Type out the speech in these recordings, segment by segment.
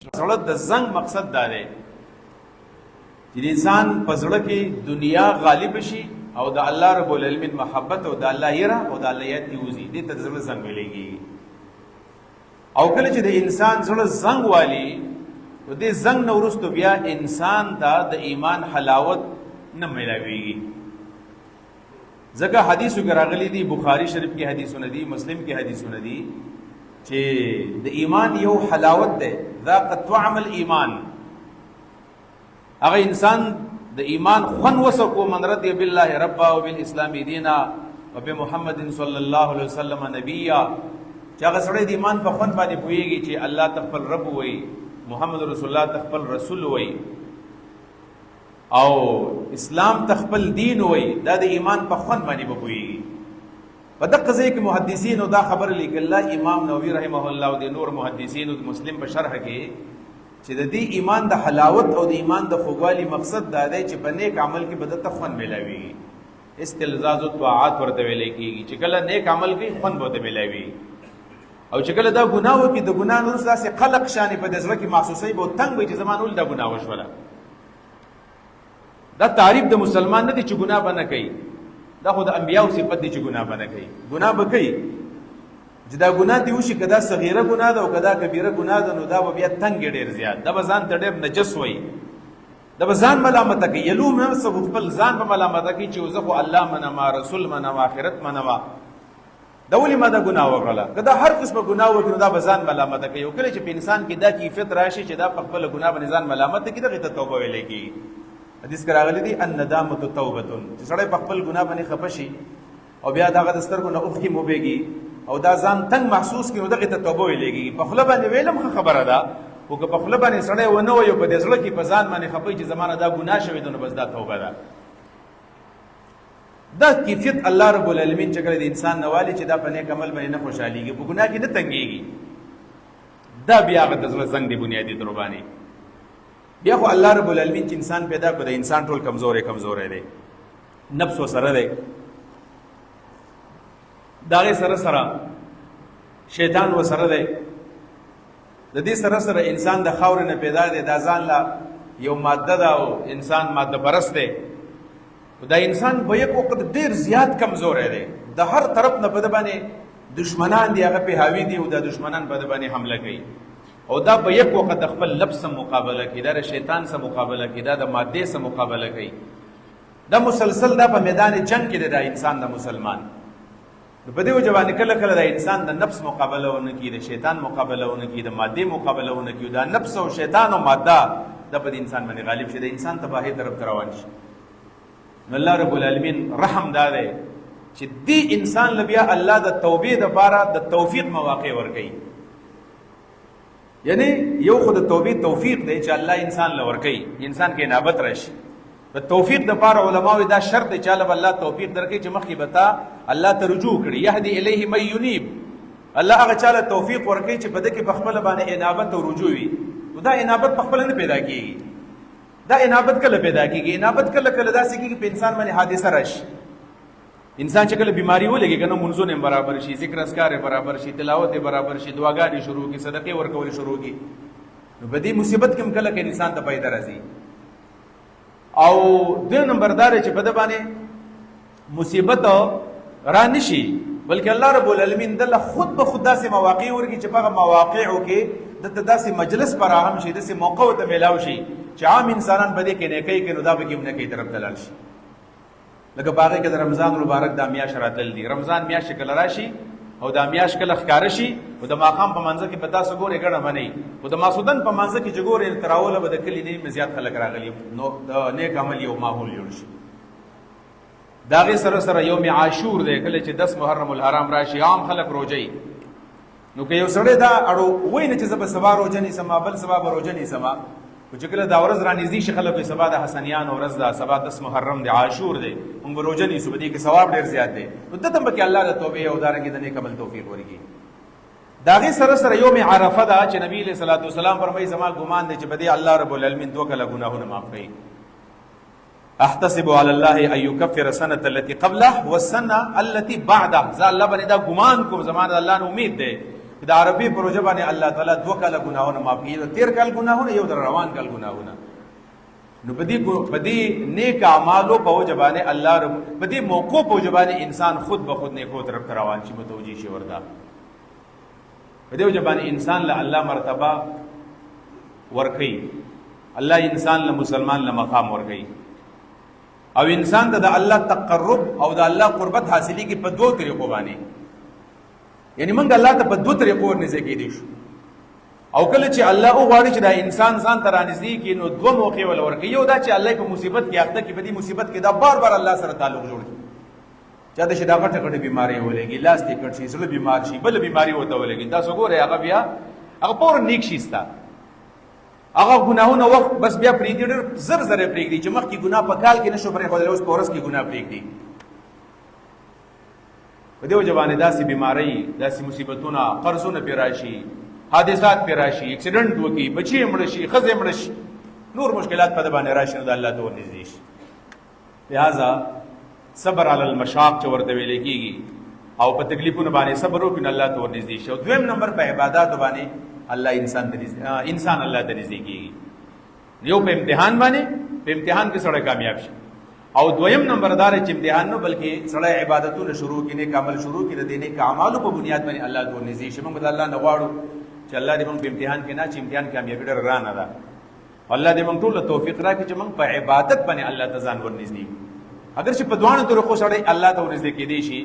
زړه د زنګ مقصد دا دی چې انسان په زړه کې دنیا غالب شي او د الله رب العالمین محبت او د الله یره او د الله یاد یوزي دې ته زړه زنګ ویلېږي. او کله چې د انسان زړه زنګ والی نو دې زنګ نه وروسته بیا انسان ته د ایمان حلاوت نه ملاويږي. ځکه حدیثو کې راغلي دي، بخاری شریف کې حدیثونه دي، مسلم کې حدیثونه دي چې د ایمان یو حلاوت ده، ذاقت طعم الایمان. هغه انسان د ایمان خون وسکو، من رضی بالله ربا وبالاسلام دینا وبمحمد صلی الله علیه وسلم نبیا، چې هغه سړی د ایمان په خون باندې پوهیږي چې الله تخپل رب وای، محمد رسول الله تخپل رسول وای، او اسلام تخپل دین وای، دا د ایمان په خون باندې پوهیږي. په دغه ځای کې محدثینو دا خبره لیکله، امام نووي رحمه الله او د نور محدثینو د مسلم په شرح کې، چې د دې ایمان د حلاوت او د ایمان د خوږوالي مقصد دا دی چې په نیک عمل کې به درته خوند میلاوي. استلذاذ الطاعات ورته ویل کېږي چې کله نیک عمل کوي خوند به ورته میلاوي، او چې کله دا ګناه وکړي د ګناه نه وروسته داسې قلق شانې په د زړه کې محسوسوي، به تنګ وي چې زما نه ولې دا ګناه وشوله. دا تعریف د مسلمان نه دی چې ګناه به نه کوي، دا خو د انبیاو صفت دی چې ګناه به نه کوي. ګناه به کوي، چې دا ګناه دی وشي، که دا صغیره ګناه ده او که دا کبیره ګناه ده، نو دا به بیا تنګ ډېر زیات، دا به ځان ته ډېر نجس وایي، دا به ځان ملامته کوي، یلوم نفسه، خپل ځان به ملامته کوي چې زه خو الله منم، رسول منم، آخرت منم، دا ولې ما دا ګناه وکړله. که دا هر قسمه ګناه وکړي نو دا به ځان ملامته کوي. او کله چې په انسان کې دا کیفیت راشي چې دا په خپله ګناه باندې ځان ملامته کوي، دغې ته توبه ویلی کېږي. حدیث کې راغلی دی الندامة توبة، چې سړی په خپل ګناه باندې خفه شي او بیا دغه د سترګو نه اوښکې موبېږي او دا ځان تنګ محسوس کړي، نو دغې ته توبه ویلی کېږي. په خوله باندې ویلم ښه خبره ده، خو که په خوله باندې سړی ونه وایي او په دې زړه کې په ځان باندې خفه چې زما نه دا ګناه شوې ده، نو بس دا توبه ده. دا کیفیت الله رب العالمین چې کله د انسان نه والي چې دا په نیک عمل باندې نه خوشحالېږي، په ګناه کې نه تنګېږي، دا بیا هغه د زړه زنګ دی بنیادي طور باندې. بیا خو الله رب العالمین چې انسان پیدا کړ، د انسان ټول کمزوری دی، نفس ورسره دی، د هغې سره شیطان ورسره دی، د دې سره انسان د خاورې نه پیدا دی، دا ځان له یو ماده ده او انسان ماده پرست دی. دا انسان په یک وخت ډېر زیات کمزوری دی، د هر طرف نه په ده باندې دشمنان دي، هغه پې حاوي دي او دا دشمنان په ده باندې حمله کوي، او دا په یک وخت د خپل لفظ سره مقابله کوي، دا د شیطان سره مقابله کوي، دا د مادې سره مقابله کوي. دا مسلسل دا په میدان جنگ کې دی دا انسان د مسلمان. نو په دې وجه باندې کله کله د انسان د نفس مقابله ونه کړي، د شیطان مقابله ونه کړي، د مادې مقابله ونه کړي، دا نفس او شیطان او ماده دا په دې انسان باندې غالب شي، د انسان تباهۍ طرف ته روان شي. نو الله رب العالمین رحم دا دی چې دې انسان له بیا الله د توبې دپاره د توفیق مواقع ورکوي. یعنی یو خو د توبې توفیق دی چې الله انسان له ورکوي، انسان کې انابت راشي. د توفیق دپاره علماوی دا شرط دی چې الله به الله توفیق درکوي چې مخکې به تا الله ته رجوع کړي. یهدي الیه من ینیب، الله هغه چا له توفیق ورکوي چې په ده کې په خپله باندې انابت او رجوع وي. نو دا انابت په خپله نه پیدا کېږي. دا انابت کله پیدا کېږي؟ انابت کله کله داسې کېږي په انسان باندې حادثه راشي. انسان چې کله بیماری ولګي که نه، منځونه برابر شي، ذکر اذکار برابر شي، تلاوت برابر شي، دعاګانې شروع کړي، صدقې ورکول شروع کړي، نو په دې مصیبت کې هم کله که انسان ته پیدا راځي. او دویم نمبر دا دی چې په ده باندې مصیبت را نه شي، بلکې الله رب العالمین دله خود به خود داسې مواقع ورکړي چې په هغه مواقعو کې دته داسې مجلس فراهم شي، داسې موقع ورته میلاو شي چې عام انسانان په دې کې نیکۍ کوي، نو دا به کې هم نیکۍ طرف ته لاړ شي. لکه په هغې کې د رمضان مبارک دا میاشت راتلل دي، رمضان میاشت چې کله راشي او دا میاشت کله ښکاره شي، او د ماښام په منځه کې به تاسو ګورئ ګڼه منئ، خو د ماسودن په منځه کې چې ګورئ تر اوله به د کلي نه زیات خلک راغلي، نو د نیک عمل یو ماحول جوړ شي. د هغې سره یوم عاشور دی، کله چې 10 محرم الحرام راشي، عام خلک روژئ. نو که یو سړی دا اړو وایي نه چې زه به سبا روژه نیسم، بل سبا به روژه نیسم، خو چې کله دا ورځ رانږدې شي خلک وایي سبا د حسنیانو ورځ ده، سبا 10 محرم دی، عاشور دی، موږ به روژه نیسو، په دې کې ثواب ډېر زیات دی. نو دته هم پکې الله د توبې او دارنګې د نیک عمل توفیق ورکړي. د هغې سره یوم عرفه ده چې نبي علیه صلات وسلام فرمایي زما ګمان دی چې په دې الله رب العالمین 2 کاله ګناهونه معاف کوي. احتسب علی الله ان یکفر السنة التي قبله والسنة التي بعده، زه الله باندې دا ګمان کوم، زما د الله نه امید دی د عربي پروژه باندې الله تعالی 2 کاله ګناهونه معاف کړي، 13 کال ګناهونه، یو در روان کال ګناهونه. نو بدی نیک اعمالو په وجه باندې الله رب بدی موقع په وجه باندې انسان خود به خود نیکو طرف ته روان شي، متوجي شي وردا. بدی وجه باندې انسان له الله مرتبه ورکي، الله انسان له مسلمان له مقام ورکي، او انسان ته د الله تقرب او د الله قربت حاصلي کی په 2 طریقو باندې. یعنی موږ الله ته په 2 طریقو ورنږدې کېدی شو، او کله چې الله وغواړي چې دا انسان ځان ته رانږدې کړي نو 2 موقع ول ورکوي. یو دا چې الله په مصیبت کې اخته کې، په دې مصیبت کې دا بار بار الله سره تعلق جوړ کړي. چا د شدا غټه غټه بیماری ولګي، لاس دې کټ شي، زړه بیمار شي، بل بیماری وته ولګي، تاسو ګوره هغه بیا هغه پور نیک شي ستا هغه ګناهونه وخت بس بیا پریږدي، ډېر زر زر پریږدي چې مخکې ګناه په کال کې نشو پرې خو اوس په ورځ کې ګناه پریږدي. په دې وجه باندې داسې بیماری، داسې مصیبتونه، قرضونه پې راشي، حادثات پې راشي، اکسیډنټ وکړي، بچي مړه شي، ښځې مړه شي، نور مشکلات په ده باندې راشي، نو د الله ته ورنږدې شي. لہذا صبر علی المشاق چې ورته ویل کېږي، او په تکلیفونو باندې صبر وکړي نو الله ته ورنږدې شي. او 2 نمبر په عباداتو باندې الله انسان الله ته نږدې کېږي. یو په امتحان باندې، په امتحان کې سړی کامیاب شي، او 2م نمبر دار چې امتحان نو بلکې سړی عبادتونه شروع کړي، نیک عمل شروع کړي، د نیک اعمالو په بنیاد باندې الله ته ورنږدې شي. موږ د الله نه غواړو چې الله دې موږ په امتحان کې نه، چې امتحان کامیابي ډېره ګرانه ده. الله دې موږ ټول ته توفیق راکړي چې موږ په عبادت باندې الله ته ځان ورنږدې کړو. اگر چې په دوانو طریقو سره الله ته ورنږدې کېدی شي،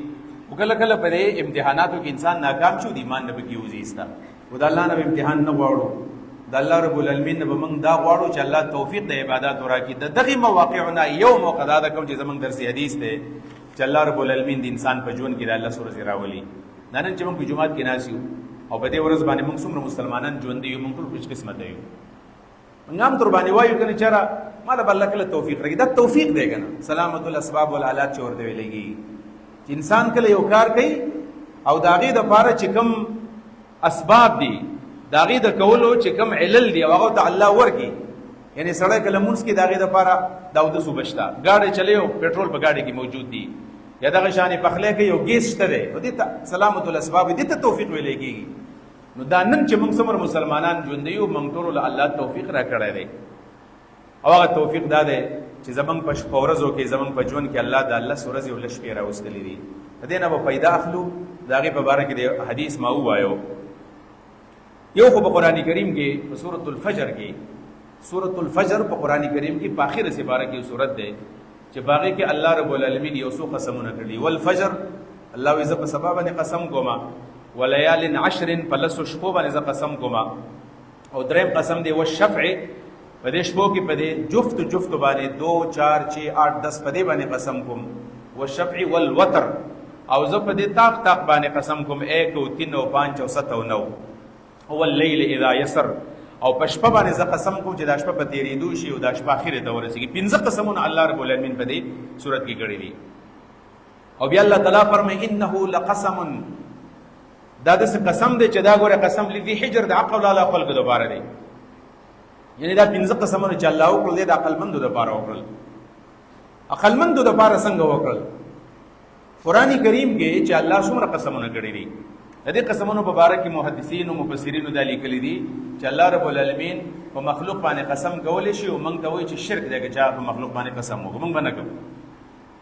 کله کله په امتحاناتو کې انسان ناکام شو، د ایمان نه به کېوځي ایسته. او د الله نه امتحان نه غواړو، د الله رب العالمین نه به موږ دا غواړو چې الله توفیق د عبادت راکړي. د دغې مواقعونه یو موقع دا ده، کوم چې زموږ درس حدیث دی چې الله رب العالمین د انسان په ژوند کې د الله سورې راولي. نن چې موږ په جومات کې ناست یو او په دې ورځ باندې موږ څومره مسلمانان ژوندي یو، موږ ټول خوش قسمته یو. موږ هم تر باندې وایو کنه چېرې ما له الله کله توفیق راکړي. دا توفیق دی که نه، سلامت الاسباب والآلات چې ورته ویلېږي چې انسان کله یو کار کوي او د هغې دپاره چې کوم اسباب دي، د هغې د کولو چې کوم علل دي او هغه ته الله ورکړي. یعنی سړی کله لمونځ کې د هغې دپاره د اودس اوبه شته، ګاډی چلی او پټرول په ګاډي کې موجود دي، یا دغه شانې پخلی کوي او ګیس شته دی، نو دې ته سلامت الاسباب، دې ته توفیق ویلی کېږي. نو دا نن چې موږ څومره مسلمانان ژوندي یو، موږ ټولو له الله توفیق راکړی دی. او هغه توفیق دا دی چې زموږ په ورځو کې، زموږ په ژوند کې الله د 10 ورځې او 10 شپې راوستلي دي. د دې نه به پیدا اخلو. د هغې په باره کې د حدیث ما ووایو. یو خو په قرآن کریم کې په سورة الفجر کې، سورة الفجر په قرآن کریم کې په آخره سپاره کې یو سورت دی چې په هغې کې الله رب العالمین یو څو قسمونه کړي. والفجر، الله وایي زه په سبا باندې قسم کومه، وليال 10 په 10 شپو باندې زه قسم کومه. او 3م قسم دی والشفع، په دې شپو کې په دې جفت باندې 2 4 6 8 10 په دې باندې قسم کوم. والشفع والوتر، او زه په دې طاق باندې قسم کوم 1 او 3 او 5 او 7 او 9. هو الليل اذا يسر، او په شپه باندې زه قسم کوم چې دا شپه په تېرېدو شي او دا شپه اخرې ته ورسېږي. 5 قسمونه الله رب العالمین په دې صورت کې کړي دي. او بیا الله تعالی فرمایي انه لقسم، دا داسې قسم دی چې دا ګوره قسم لذي حجر، د عقل والا خلکو دپاره دی. یعنی دا 5 قسمونه چې الله وکړل دی د عقلمندو دپاره وکړل. عقلمندو دپاره څنګه وکړل؟ قرآن کریم کې چې الله څومره قسمونه کړي دي، د دې قسمونو په باره کې محدثین او مفسرینو دا لیکلي دي چې الله رب العالمین په مخلوق باندې قسم کولی شي، او موږ ته وایي چې شرک دی که چا په مخلوق باندې قسم وکړو، موږ به نه کوو.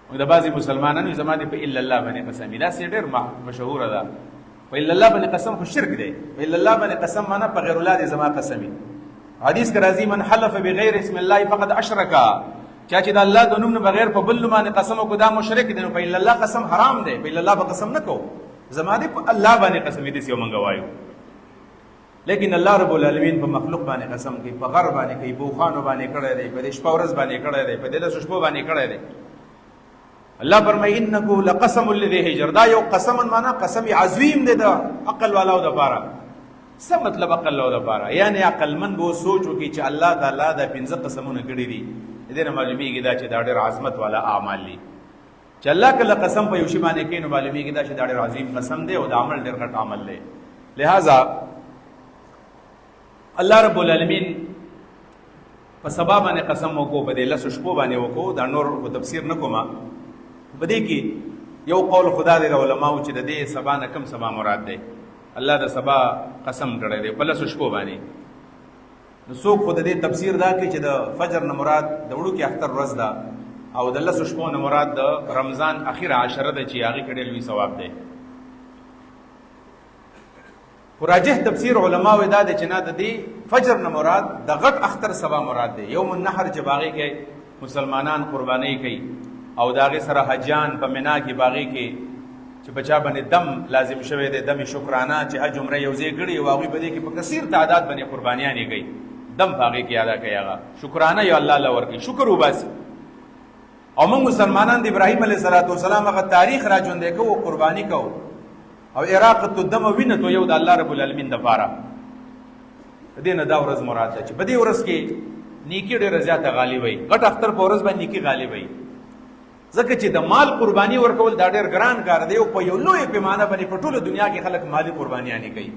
موږ د بعضې مسلمانانو زما دې په الا الله باندې قسم وي، داسې ډېر مشهوره ده. په الا الله باندې قسم خو شرک دی. په الا الله باندې قسم معنا په غیر الله دې زما قسم وي. حدیث کې راځي من حلف بغیر اسم الله فقد اشرک، چا چې د الله د نوم نه بغیر په بل باندې قسم وکړو دا مشرک دی. نو په الا الله قسم حرام دی، په الا الله به قسم نه کوو. زما دې په الله باندې قسم دې یو منګه وایو. لیکن الله رب العالمین په مخلوق باندې قسم کوي، په غر باندې کوي، په خوانو باندې کړی دی، په دې شپه ورځ باندې کړی دی، په دې 10 شپو باندې کړی دی. الله فرمایي انه لقسم الذي حجر، دا یو قسم معنا قسم عظیم دی د عقل والاو دپاره. څه مطلب عقل والاو دپاره؟ یعنی عقلمند به سوچ وکړي چې الله تعالی دا 5 قسمونه کړي دي. دې نه معلومیږي دا چې دا ډېر عظمت والا اعمال دي. چې الله کله قسم په یو شی باندې کوي نو معلومیږي دا چې دا ډېر عظیم قسم دی او دا عمل ډېر غټ عمل دی. لہذا الله رب العالمین په سبا باندې قسم وکړو، په دې 10 شپو باندې وکړو. دا نور کو تفسیر نه کومه. په دې کې یو قول خدا دی د علماو چې د دې سبا نه کم سبا مراد دی. الله د سبا قسم کړی دی په لسو شپو باندې. نو څوک خو د دې تفسیر دا کوي چې د فجر نه مراد د وړوکې اختر ورځ ده او د لسو شپو نه مراد د رمضان اخیره عشره ده چې هغې کې ډېر لوی ثواب دی. خو راجح تفسیر علماو دا دی چې نه د دې فجر نه مراد د غټ اختر سبا مراد دی. یوم النحر چې باغې کې مسلمانان قربانۍ کوي او د هغې سره حجیان په منا کې باغې کې چې بچا باندې دم لازم شوی دی، دم شکرانه چې حج عمره یو ځای کړي او هغوی په دې کې په کثیر تعداد باندې قربانیانې کوي، دم په هغې کې ادا کوي، هغه شکرانه یو الله له ورکوي، شکر وباسي. او موږ مسلمانان د ابراهیم علیه السلام هغه تاریخ را ژوندی کوو، قرباني کوو او اراقة الدم وینه تو یو د الله رب العالمین دپاره. د دې نه دا ورځ مراد ده چې په دې ورځ کې نیکي ډېره زیاته غالب وي. غټ اختر په ورځ باندې نیکي غالب وي، ځکه چې د مال قرباني ورکول دا ډېر ګران کار دی او په یو لوی پیمانه باندې په ټوله دنیا کې خلک مالي قربانیانې کوي.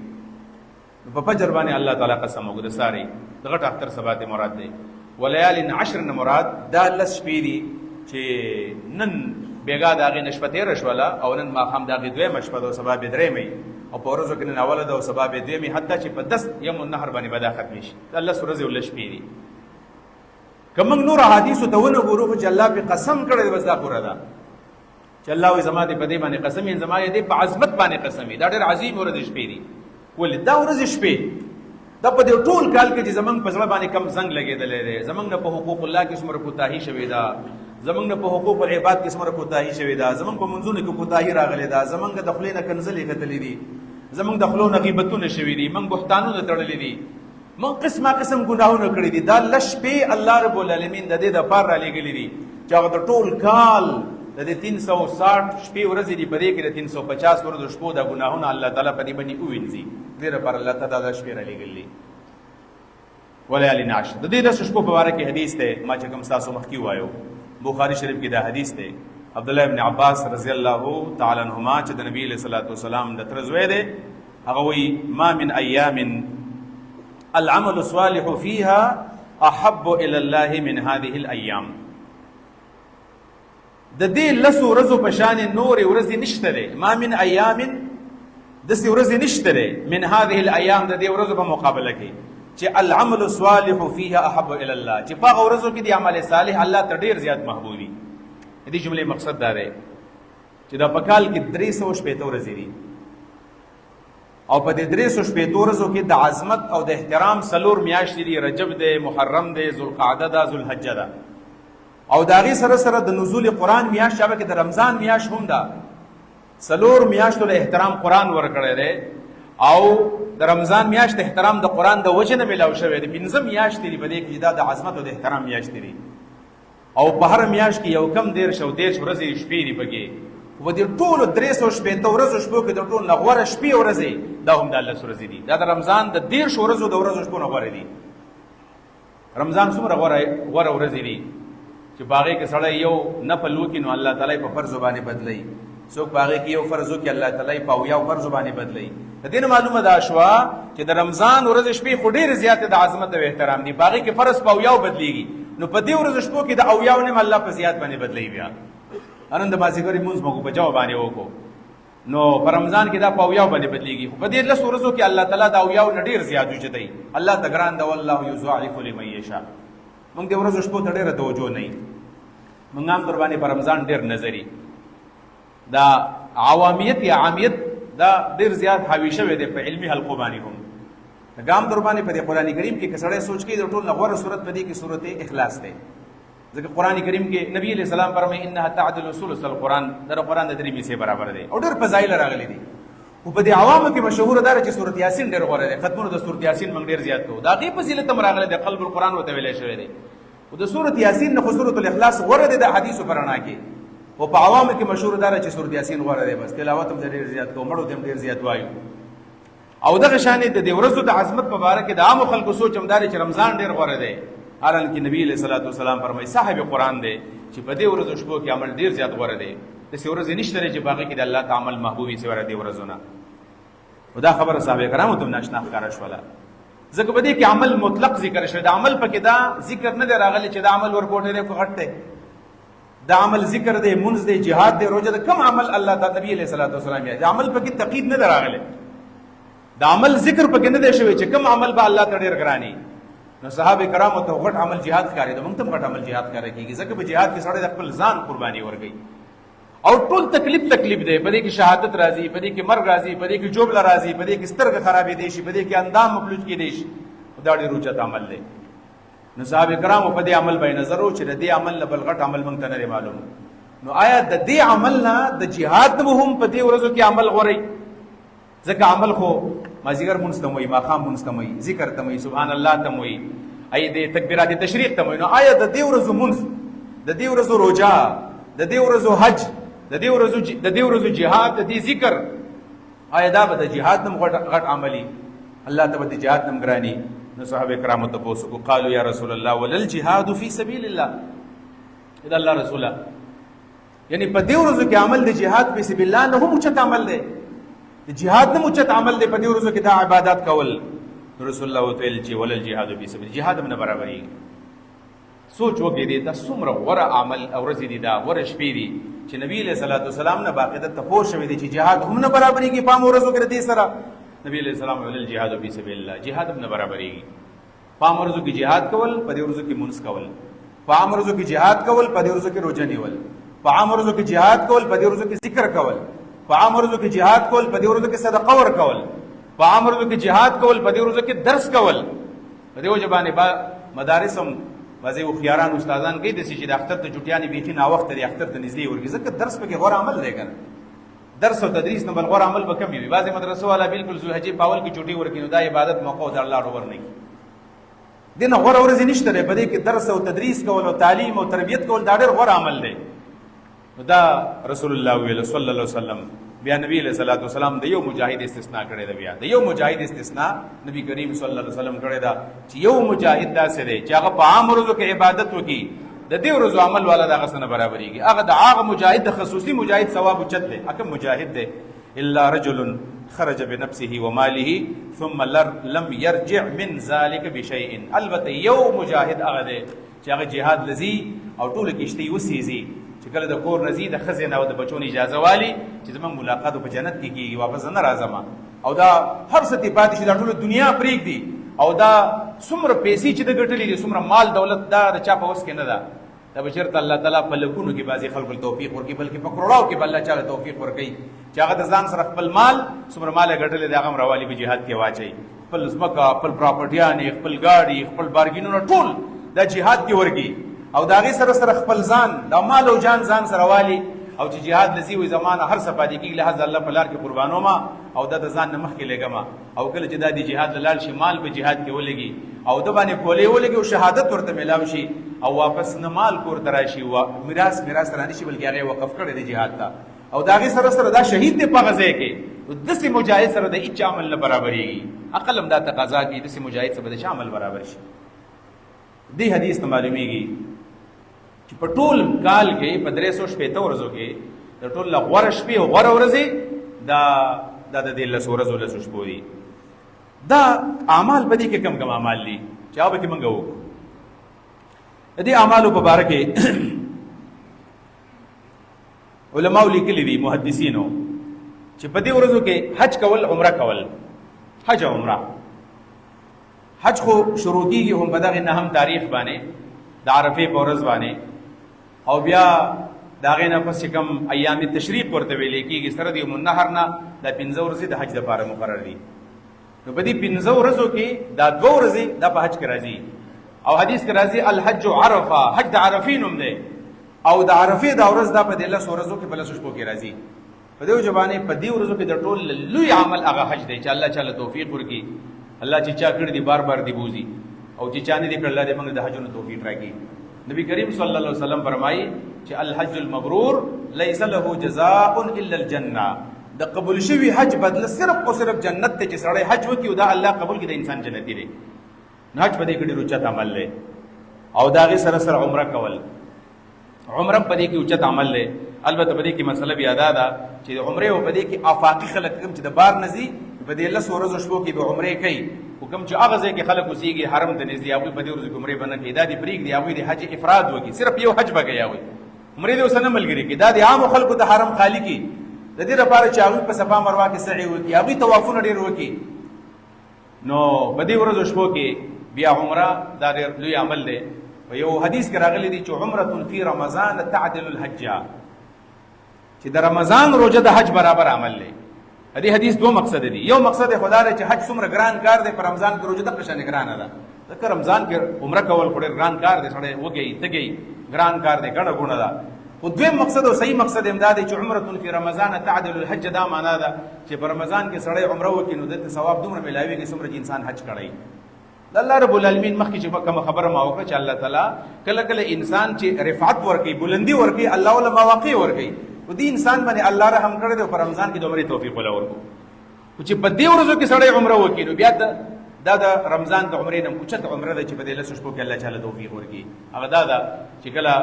په فجر باندې الله تعالی قسم وکړو د ساري د غټ اختر سبا ته مراد دی. ولیال عشر نه مراد دا لس شپې دي چې نن بیګا د هغې نه شپه تېره شوله او نن ماښام د هغې دویمه شپه ده او سبا بې درېیمه او په ورځو کې نن اوله ده او سبا بې دویمې، حتی چې په 10 یم النحر باندې به دا ختمې شي. دا لس ورځې او لس شپې دي. که موږ نور احادیثو ته ونه ګورو خو چې الله پې قسم کړی دی بس دا پوره ده چې الله وایي زما دې په دې باندې قسم یم، زما دې په عظمت باندې قسم وي. دا ډېر عظیم ورځې شپې دي. ولې دا ورځې شپې دا په دې ټول کال کې چې زموږ په زړه باندې کم زنګ لګېدلی دی، زموږ نه په حقوق الله کې څومره کوتاهي شوې ده، زمونږ نه په حقوق العباد کې څومره کوتاهي شوې ده، زمونږ په منځونو کې کوتاهي راغلې ده، زمونږ د خولې نه کنځلې ختلې دي، زمونږ د خولو نه غیبتونه شوي دي، موږ بهتانونه تړلي دي، موږ قسمه قسم ګناهونه کړي دي. دا لس شپې الله رب العالمین د دې دپاره رالیږلي دي چې هغه د ټول کال د دې 360 شپې ورځې دي، په دې کې د 350 ورځو شپو دا ګناهونه الله تعالی په دې باندې ووینځي. دې دپاره الله تعالی دا شپې رالیږلي دي. ولیال عشر د دې لسو شپو په باره کې حدیث دی، ما چې کوم ستاسو مخکې ووایو بخاری شریف کې دا حدیث دی. عبدالله ابن عباس رضی الله تعالی عنهما چې د نبی علیه الصلاۃ والسلام د تره زوی دی، هغه وایي ما من ایام العمل الصالح فيها احب الى الله من هذه الايام. د دې لسو ورځو په شان نورې ورځې نشته دی. ما من ایام داسې ورځې نشته دی من هذه الايام د دې ورځو په مقابله کې چې العمل الصالح فيها احب الى الله، چې په هغه ورځو کې د عمل صالح الله ته ډېر زیات محبوب وي. د دې جملې مقصد دا دی چې دا په کال کې 360 ورځې دي او په دې 360 ورځو کې د عظمت او د احترام 4 میاشتې دي. رجب دی، محرم دی، ذوالقعده ده، ذوالحجه ده، او د هغې سره سره د نزول قرآن میاشت هغه کې د رمضان میاشت هم ده. 4 میاشتو له احترام قرآن ورکړی دی او د رمضان میاشت احترام د قرآن د وجه نه میلاو شوی دی. 15 میاشتې دي په دې کې چې دا د عظمت او د احترام میاشتې دي او په هره میاشت کې یو کم 13 او 13 ورځې شپې دي پکې. په دې ټولو 360 ورځو شپو کې د ټولو نه غوره شپې ورځې دا هم د 10 ورځې دي. دا د رمضان د 13 ورځو د ورځو شپو نه غوره دي. رمضان څومره غوره ورځې دي چې په هغې کې سړی یو نفل وکړي نو الله تعالی په فرضو باندې بدلوي. څوک په هغې کې یو فرض وکړي الله تعالی په اویاو فرضو باندې بدلوي. د دې نه معلومه دا شوه چې د رمضان ورځې شپې خو ډېرې زیاتې د عظمت او احترام دي. په هغې کې فرض په اویاو بدلېږي، نو په دې ورځو شپو کې د اویاو نه الله په زیات باندې بدلوي. بیا نن د مازدیګر لمونځ موږ په جواب باندې وکړو، نو په رمضان کې دا په اویاو باندې بدلېږي. خو په دې 10 ورځو کې الله تعالی د اویاو نه ډېر زیات اوچتوي. الله ته ګران ده، والله یضاعف لمن یشاء. موږ د ورځو شپو ته ډېره توجه نه یو، موږ هم در باندې په رمضان ډېر نظري دا عوامیت یا عامیت دا ډېر زیات حاوي شوی دی په علمي حلقو باندې هم. د ګام در باندې په دې قرآن کریم کې که سړی سوچ کوي د ټول نه غوره صورت په دې کې صورت اخلاص دی. ځکه قرآن کریم کې نبی علیه السلام فرمایي انها تعدل ثلث القرآن، دا قرآن د 3 حصې برابر دی او ډېر فضایل راغلي دي. خو په دې عوامو کې مشهوره دا چې سورت یاسین ډېر غوره دی. ختمونه د سورت یاسین موږ ډېر زیات کوو، د هغې فضیلت هم راغلی دی، قلب القرآن ورته ویلی شوی دی. او د سورت یاسین نه خو سورت الاخلاص غوره دی د حدیثو په رڼا کې. او په عوامو کې مشهور دا چې سورت یاسین غوره دی، بس تلاوت هم ډېر زیات کوو، مړو ته هم ډېر زیات وایو. او دغه شانې د دې ورځو د عظمت په باره کې د عامو خلکو سوچ هم دا دی چې رمضان ډېر غوره دی، حالانکه نبی علیه الصلاۃ والسلام فرمایي صاحب قرآن دی چې په دې ورځو شپو کې عمل ډېر زیات غوره دی. داسې ورځې نشته دی چې په هغې کې د الله ته عمل محبوب وي سوی دې ورځو نه. خو دا خبره صحابه کرامو ته هم ناشنا ښکاره شوله، ځکه په دې کې عمل مطلق ذکر شوی. د عمل پکې دا ذکر نه دی راغلی چې دا عمل ورکوټی دی کو غټ دی. دا عمل ذکر دی، منځ دی، جهاد دی، روژه ده، کوم عمل الله تعالی نبی علیه الصلاۃ والسلام یې د عمل پکې تقید نه دی راغلی. د عمل ذکر پکې نه دی شوی چې کوم عمل به الله ته ډېر ګراني. نو صحابه کرامو ته غټ عمل جهاد ښکاري، د موږ ته غټ عمل جهاد ښکاره کېږي، ځکه په جهاد کې سړی د خپل ځان قرباني ورکوي او ټول تکلیف دی. په دې کې شهادت راځي، په دې کې مرګ راځي، په دې کې جوبله راځي، په دې کې سترګه خرابې دی شي، په دې کې اندام مفلوج کېدی شي. دا ډېر اوچت عمل دی. نو صحابه کرامو په دې عمل باندې نظر و چې د دې عمل نه بل غټ عمل موږ ته نه دی معلوم. نو آیا د دې عمل نه د جهاد نه هم په دې ورځو کې عمل غوړئ؟ ځکه عمل خو مازیګر مونځ ته وایي، ماښام مونځ ته وایي، ذکر ته وایي، سبحان الله ته وایي، ای د تکبیرات تشریق ته وایي. نو آیا د دې ورځو مونځ، د دې ورځو روژه، د دې ورځو حج، د دې ورځو جهاد، د دې ذکر، آیا دا به د جهاد نه غټ عملي؟ الله ته به د جهاد نه ګراني. نو صحابه کرامو ته پوښتنه وکړه، قالوا یا رسول الله ولل جهاد فی سبیل الله. دا الله رسوله، یعنی په دې ورځو کې عمل د جهاد فی سبیل الله نه هم اوچت عمل دی، د جهاد نه اوچت عمل دی په دې ورځو کې دا عبادت کول. رسول الله وتعالى چې ولل جهاد فی سبیل، جهاد هم نه برابرېږي. سوچ وکړئ دا څومره غوره عمل او ورځې دي، دا غوره شپې دي چې نبی علیه الصلاۃ والسلام نه باقاعده تپوس شوی دی چې جهاد هم نه برابرېږي په ورځو کې. د دې سره نبی علیه السلام ولل جهاد فی سبیل الله، جهاد هم نه برابرېږي. په ورځو کې جهاد کول، په دې ورځو کې مونځ کول، په ورځو کې جهاد کول، په دې ورځو کې روزه نیول، په ورځو کې جهاد کول، په دې ورځو کې ذکر کول، په ورځو کې جهاد کول، په دې ورځو کې صدقه ورکول، په ورځو کې جهاد کول، په دې ورځو کې درس کول. په دې وجه باندې مدارس هم بعضې هوښیاران استادان کوي داسې چې د اختر ته چوټیانې بیخي ناوخته دی، اختر ته نږدې ورکړي، ځکه درس پکې غوره عمل دی که نه. درس او تدریس نه بل غوره عمل به کم وي. بعضې مدرسو والا بالکل ذوالحجې په اول کې چوټي ورکړي، نو دا عبادت موقع او د الله ډوبر نه کړي. دې نه غوره ورځې نشته دی. په دې کې درس او تدریس کول او تعلیم او تربیت کول دا ډېر غوره عمل دی. نو دا رسول الله ویل صلی الله علیه وسلم. بیا نبی علیہ الصلوۃ والسلام د یو مجاهد استثناء کړی دا، بیا د یو مجاهد استثناء نبی کریم صلی الله علیه وسلم کړی دا چې یو مجاهد داسې دی چې هغه په عام ورځو کې عبادت وکړي، د دې ورځو عمل والا دغه څه نه برابرېږي. هغه د هغه مجاهد د خصوصي مجاهد ثواب اوچت دی. هغه مجاهد دی الا رجل خرج بنفسه وماله ثم لم يرجع من ذلك بشيء. البته یو مجاهد هغه دی چې هغه جهاد لذي او ټول کشتۍ وسیزي، چې کله د کور نزي د ښځې نه او د بچو نه اجازه والي چې زموږ ملاقات په جنت کې کېږي، واپس نه راځم، او دا هر څه دې پاتې شي، دا ټوله دنیا پرېږدي، او دا څومره پیسې چې د ګټلې دي، څومره مال دولت، دا د چا په وس کې نه ده. دا به چېرته الله تعالی په لکونو کې بعضې خلکو ته توفیق ورکړي، بلکې په کروڑاو کې به الله چا ته توفیق ورکوي چې هغه د ځان سره خپل مال، څومره مال یې ګټلی دی، هغه هم راوالي په جهاد کې واچوي. خپل ځمکه، خپل پراپرټیانې، خپل ګاډي، خپل بارګینونه ټول دا جهاد کې ورکړي، او د هغې سره سره خپل ځان، دا مال او جان ځان سره والي، او چې جهاد لذي وي زمانه هر څه پاتې کېږي، لهذا الله په لار کې قربانومه او دا د ځان نه مخکې لګمه. او کله چې دا د جهاد له لاړ شي، مال په جهاد کې ولګي او د باندې پولې ولګي او شهادت ورته میلاو شي، او واپس نه مال کور ته راشي، میراث را نه شي، بلکې هغه وقف کړی دی جهاد ته، او د هغې سره سره دا شهید دی په هغه ځای کې. داسې مجاهد سره د هېڅ عمل نه برابرېږي. عقل هم دا تقاضا کوي داسې مجاهد سره به د چا عمل برابر شي. دې حدیث نه معلومیږي چې په ټول کال کې په 360 ورځو کې د ټول غوره شپې او غوره ورځې دا د دې 10 ورځو 10 شپو دي. دا اعمال په دې کې کم کم اعمال دي چې هغه به کې موږ وکړو. د دې اعمالو په باره کې علماو لیکلي دي، محدثینو، چې په دې ورځو کې حج کول، عمره کول، حج او عمره. حج خو شروع کېږي هم په دغې 9 تاریخ باندې د عرفې په ورځ باندې، او بیا د هغې نه پس چې کوم ایام تشریق ورته ویلې کېږي، سره د یوم النحر نه دا 15 ورځې د حج دپاره مقرر دي. نو په دې 15 ورځو کې دا 2 ورځې دا په حج کې راځي، او حدیث کې راځي الحج عرفه، حج د عرفې نوم دی، او د عرفې دا ورځ دا په 10 ورځو کې په 10 شپو کې راځي. په دې وجه باندې په دې ورځو کې د ټول لوی عمل هغه حج دی چې الله تعالی توفیق ورکړي. الله چې چا کړي دي بار بار دی بوزي، او چې چا نه دي کړل دی موږ د حجونو توفیق راکړي. نبی کریم صلی الله علیه وسلم فرمایي چې الحج المبرور ليس له جزاء الا الجنه. د قبول شوی حج بدله صرف او صرف جنت ته، چې سړی حج وکړي او دا الله قبول کړي د انسان جنتی دی. نو حج په دې کې ډېر اوچت عمل دی، او د هغې سره سره عمره کول، عمره په دې کې اوچت عمل دی. البته په دې کې مسله بیا دا ده چې د عمرې او په دې کې آفاقي خلک کوم چې د بار نه ځي، په دې 10 ورځو شپو کې به عمرې کوي، خو کوم چې هغه ځای کې خلک اوسېږي حرم ته نږدې، هغوی په دې ورځو کې عمرې به نه کوي، دا دې پرېږدي، هغوی د حج افراد وکړي، صرف یو حج به کوي، هغوی عمرې دې اوسه نه ملګري کړي. دا د عامو خلکو د حرم خالي کړي، د دې لپاره چې هغوی په صفا مروه کې سعی وکړي، هغوی طوافونه ډېر وکړي، نو په دې ورځو شپو کې بیا عمره دا ډېر لوی عمل دی. په یو حدیث کې راغلی دی چې عمره فی رمضان تعدل الحج، چې د رمضان روزه د حج برابر عمل دی. دې حدیث دوه مقصد دي. یو مقصد خدا دی چې حج څومره ګران کار دی، په رمضان کې روزه د قشنه ګرانه ده. ځکه رمضان کې عمره کول خو ډېر ګران کار دی، سړی وږی تږی ګران کار دی، ګڼه ګوڼه ده. خو دویم مقصد او صحیح مقصد امدا دی چې عمره فی رمضان تعدل الحج، دا معنا ده چې په رمضان کې سړی عمره وکړي نو دته ثواب دومره ملاويږي څومره چې انسان حج کړی. د الله رب العالمین مخکې چې کوم خبره ما وکړه چې الله تعالی کله کله انسان چې رفعت ورکړي، بلندي ورکړي، الله ول مواقع ورکړي، و دې انسان باندې الله رحم کړی دی. په رمضان کې دومره توفیق ولا ورکو چې په دې ورځو کې سړی عمره وکړي نو بیا دا د رمضان د عمرې نه اوچت عمره ده چې په دې لسو شپو کې الله تعالی توفیق ورکړي. هغه دا ده چې کله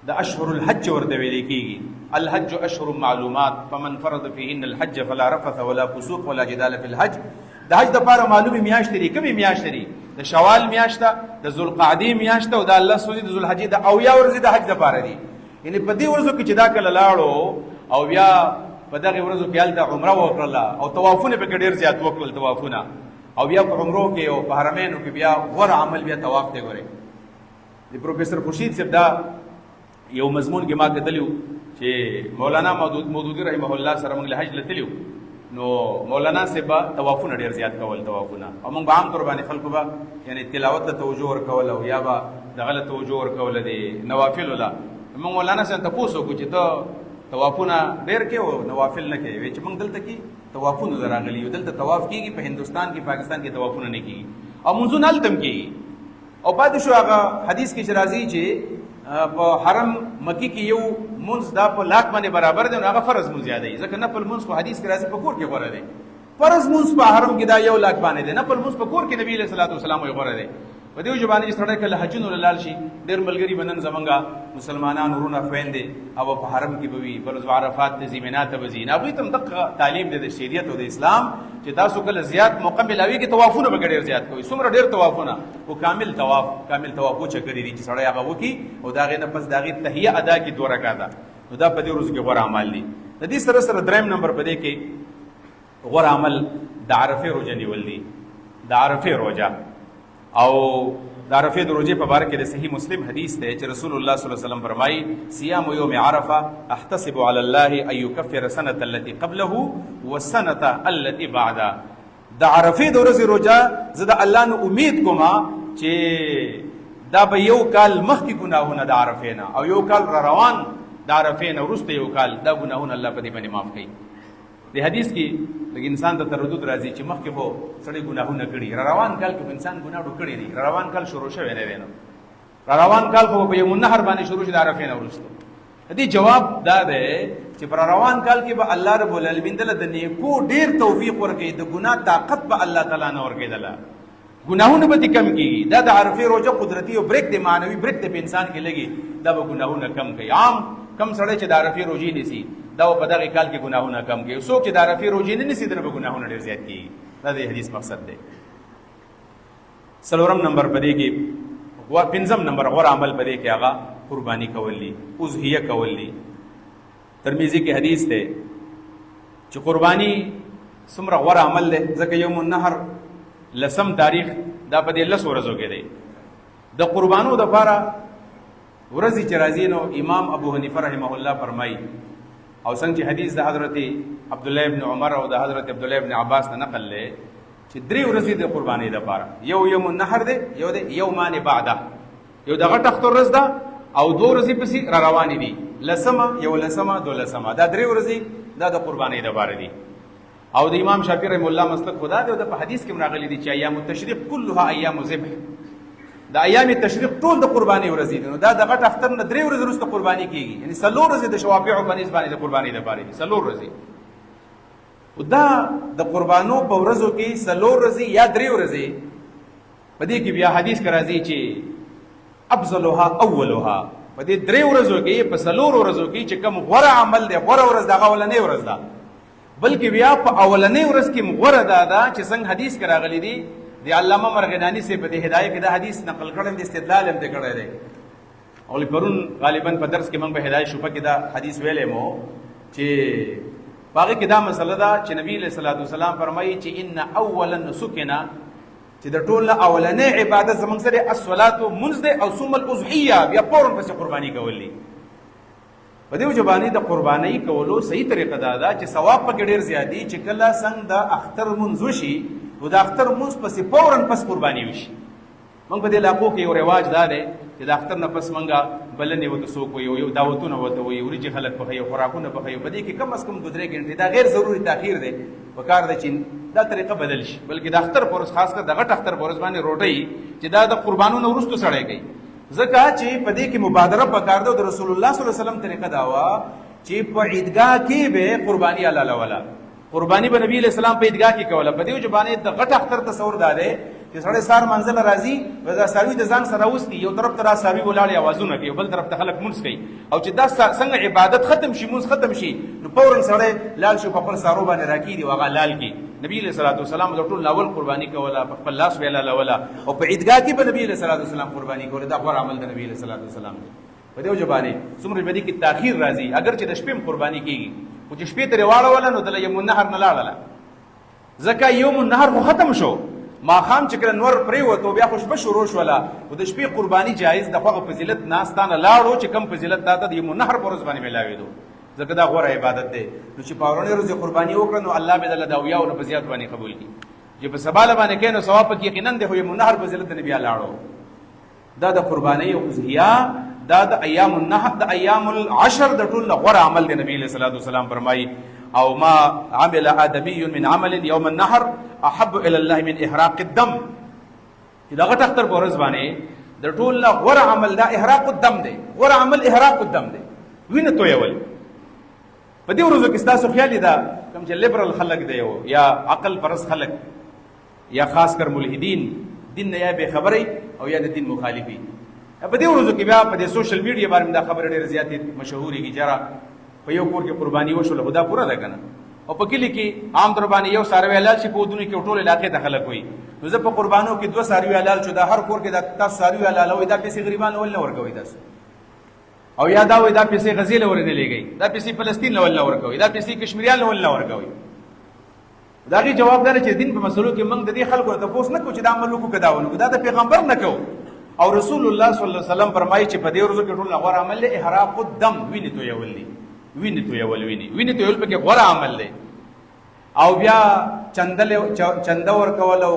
د اشهر الحج ورته ویل کېږي. الحج اشهر معلومات فمن فرض فيهن الحج فلا رفث ولا فسوق ولا جدال في الحج. د حج د پاره معلومي میاشت لري، کومې میاشت لري؟ د شوال میاشت ده، د ذوالقعدې میاشت ده، او د الله سوزي د ذوالحجې د اویا ورځې د حج د پاره دي. یعنی په دې ورځو کې چې دا کله لاړو او بیا په دغه ورځو کې هلته عمره وکړله او طوافونه پکې ډېر زیات وکړل، طوافونه، او بیا په عمرو کې او په حرمینو کې بیا غوره عمل بیا طواف دی. ګورئ د پروفیسر خورشید صاحب دا یو مضمون کې ما کتلیو چې مولانا مودودي رحمه الله سره موږ له حج لتلیو، نو مولانا صاحب طوافونه ډېر زیات کول، طوافونه، او موږ به عام طور باندې خلکو به یعنی تلاوت ته توجه ورکول او یا به دغه له توجه ورکول دي نوافلو له. موږ مولانا صاحب تپوس وکړو چې ته طوافونه ډېر کې او نوافل نه کوي. وایي چې موږ دلته کې طوافونه راغلي یو، دلته طواف کېږي، په هندوستان کې پاکستان کې طوافونه نه کېږي او منځونه هلته هم کېږي. او پاتې شو هغه حدیث کې چې راځي چې په حرم مکی کې یو منځ دا په لاک باندې برابر دی، نو هغه فرض منځ یادوي. ځکه نفل منځ خو حدیث کې راځي په کور کې غوره دی، فرض منځ په حرم کې دا یو لاک باندې دی، نفل منځ په کور کې نبی علیه الصلاۃ والسلام یې غوره دی. په دې وجه باندې چې سړی کله حجونو له لاړ شي، ډېر ملګري به نن زمونږ مسلمانان وروڼه خویندې او په حرم کې به وي، بل عرفات ته ځي، مینا ته به ځي، نو هغوی ته هم دغه تعلیم دی د شریعت او د اسلام چې تاسو کله زیات موقع ملاویږي طوافونه به ډېر زیات کوئ. څومره ډېر طوافونه، خو کامل طواف وچکري دي چې سړی هغه وکړي او د هغې نه پس د هغې تحیه ادا کړي 2 رکعته، نو دا په دې ورځو کې غوره عمل دي. د دې سره سره دریم نمبر په دې کې غوره عمل د عرفې روژه نیول دي. د عرفې روژه او د عرفې د روژې په باره کې د صحیح مسلم حدیث دی چې رسول الله صلی الله علیه وسلم فرمایي صيام یوم عرفه احتسب علی الله ان یکفر السنه التي قبله والسنه التي بعده. د عرفې د ورځې روژه زه د الله نه امید کوم چې دا به یو کال مخکې ګناهونه د عرفې نه او یو کال را روان د عرفې نه وروسته یو کال دا ګناهونه الله په دې باندې معاف کوي. د حدیث کې لږ انسان ته تردد راځي چې مخکې خو سړی ګناهونه کړي، را روان کال کې انسان ګناه کړي دي، را روان کال شروع شوی نه دی، نو را روان کال خو په یوم النحر باندې شروع شي د عرفې نه وروسته. د دې جواب دا دی چې پر روان کال کې به الله رب العالمین دله د نیکو ډېر توفیق ورکوي، د ګناه طاقت به الله تعالی نه ورکوي، دله ګناهونه به دې کم کېږي. دا د عرفې روژه قدرتي او بریک دی، معنوي بریک دی په انسان کې لګي، دا به ګناهونه کم کوي. عام کم سړی چې د عرفې روژې نیسي دا په دغه کال کې ګناهونه کم کوي، څوک چې د عرفې روژې نه نیسي دنه به ګناهونه ډېر زیات کېږي. دا د حدیث مقصد دی. څلورم نمبر په دې کې پنځم نمبر غوره عمل په دې کې هغه قرباني کول دي، اضحیه کول دي. ترمذی کې حدیث دی چې قرباني څومره غوره عمل دی، ځکه یوم النحر 10 تاریخ دا په دې 10 ورځو کې دی. د قربانو دپاره ورځې چې راځي نو امام ابو حنیفه رحمه الله فرمایي، او څنګه چې حدیث د حضرت عبد الله ابن عمر او د حضرت عبد الله ابن عباس نه نقل لې چې 3 ورځې د قربانۍ لپاره، یو یوم النحر دی، یو د یومان بعده، یو دغه ټخت ورځ ده او 2 ورځې پسې را روانې دي، لسمه، یو لسمه، 2 لسمه، دا 3 ورځې دا د قربانۍ لپاره دي. او د امام شافعي رحم الله مسلک خدا دی او د په حدیث کې راغلي دي چې ایام التشریق كلها ایام ذبح، د ایام تشریق ټول د قرباني ورځې دي، نو دا د غټ اختر نه 3 ورځې وروسته قرباني کېږي، یعنی 4 ورځې د شوافیعو په نسبت باندې د قرباني لپاره دي، 4 ورځې. او دا د قربانو په ورځو کې 4 ورځې یا 3 ورځې، په دې کې بیا حدیث کې راځي چې افضلها اولها، په دې 3 ورځو کې په 4 ورځو کې چې کوم غوره عمل دی، غوره ورځ دغه اولنۍ ورځ ده، بلکې بیا په اولنۍ ورځ کې غوره ده چې څنګه حدیث کې راغلي دي. د علامه مرغنانی سے په دې هدايه کې دا حدیث نقل کړم، د استدلال هم دې کړی دی. او پرون غالبا په درس کې موږ به هدايه شوفه کې دا حدیث ویلې مو چې باغه کې دا مسله ده چې نبی صلی الله علیه وسلم فرمایي چې ان اول النسکنا چې د ټول اولنې عبادت زمونږ سره الصلات منځ ده او ثم الاضحيه بیا فورن پس قرباني کولی. په دې وجه باندې د قرباني کولو صحیح طریقه دا ده چې ثواب پکې ډیر زیاتی چې کله څنګه د اختر منځ وشي او د اختر منځ پس فورن پس قرباني وشي. موږ په دې علاقو کې یو رواج دا دی چې د اختر نه پس منګه بلنې وته څوک وي یو دعوتونه وته وي ورجې خلک پخوي خوراکونه پخوي. په دې کې کم از کم 2-3 غنټې دا غیر ضروري تاخير دی. پکار دی چې دا طریقه بدل شي بلکې د اختر پر ورځ خاص کر د غټ اختر پر ورځ باندې روټي چې دا د قربانونو وروسته سړی کوي. ځکه چې په دې کې مبادره پکار ده. د رسول الله صلی الله علیه وسلم طریقه دا و چې په عیدګاه کې به قرباني الله ولا قرباني به نبی علیہ السلام په عیدګاه کې کوله. په دې وجه باندې د غټ اختر تصور داده چې سړی سار منزل راځي ودا ساروي د ځان سره وستي یو طرف ته را ساروي ولاړ اوازونه کوي بل طرف ته خلک منځ کوي او چې دا څنګه عبادت ختم شي منځ ختم شي نو فورن سړی لال شو په خپل سارو باندې راکی دی واغه لال کی. نبی علیہ الصلوۃ والسلام د ټول اول قرباني کوله په خپل لاس ویلا ولا او په عیدګاه کې په نبی علیہ الصلوۃ والسلام قرباني کوله. دا غوړ عمل د نبی علیہ الصلوۃ والسلام دی. په دې وجه باندې څومره بدی کې تاخير راځي اگر چې د شپې قرباني کیږي او چې شپې ته واړه ولا نو د یوم النهر نه لاړه ځکه یوم النهر خو ختم شو ما خام چې کله نور پرې وته بیا خوشبه شروع شولا او د شپې قرباني جایز د خو فضیلت ناستانه لاړو چې کم فضیلت داته د یوم النهر پر ورځ باندې ملاوي دو ځکه دا غوړه عبادت ده. نو چې پاورونه ورځ قرباني وکړو نو الله به د داویا او په زیات باندې قبول کړي. چې په سباله باندې کینو ثواب کې یقینا ده یوم النهر فضیلت نبی لاړو. دا د قرباني او اضحیه دا د ایام النحر د ایام العشر د ټول غوړه عمل دی. نبی صلی الله علیه وسلم فرمایي او ما عمل آدمی من عمل یوم النحر احب الى الله من احراق الدم. دا غټ اختر په ورځ باندې د ټول غوړه عمل دا احراق الدم دی. غوړه عمل احراق الدم دی. وینه تویول. په دې ورځو کې تاسو خیال دا کوم چې لیبرل خلک دی یا عقل پرست خلک یا خاص کر ملحدین دین نه یا به خبري او یا د دین مخالفي په دې ورځو کې بیا په دې سوشل میډیا باندې دا خبره ډېر زیاتې مشهوري کی جرا په یو کور کې قرباني وشول خدا پورا ده کنه او په کلی کې عام در باندې یو ساروی حلال شي په دونی کې ټول علاقې ته خلک وي نو زه په قربانو کې 2 ساروی حلال شو دا هر کور کې دا تاسو ساروی حلال وي دا پیسې غریبان ول نه ورکوي تاسو او یا دا وي دا پیسې غزیل ورنه لګي دا پیسې فلسطین ول نه ورکوي دا پیسې کشمیریان ول نه ورکوي. دا غي جوابدار چې دین په مسلو کې موږ د دې خلکو ته پوښتنه کوو چې دا عملو کو کداونه دا د پیغمبر نه کوو او رسول الله صلی الله علیه وسلم فرمایي چې په دې ورځو کې ټول غوړ عمل له احراق الدم ویني تو یولي ویني تو یول ویني تو یول په کې غوړ عمل له او بیا چنده ور کول او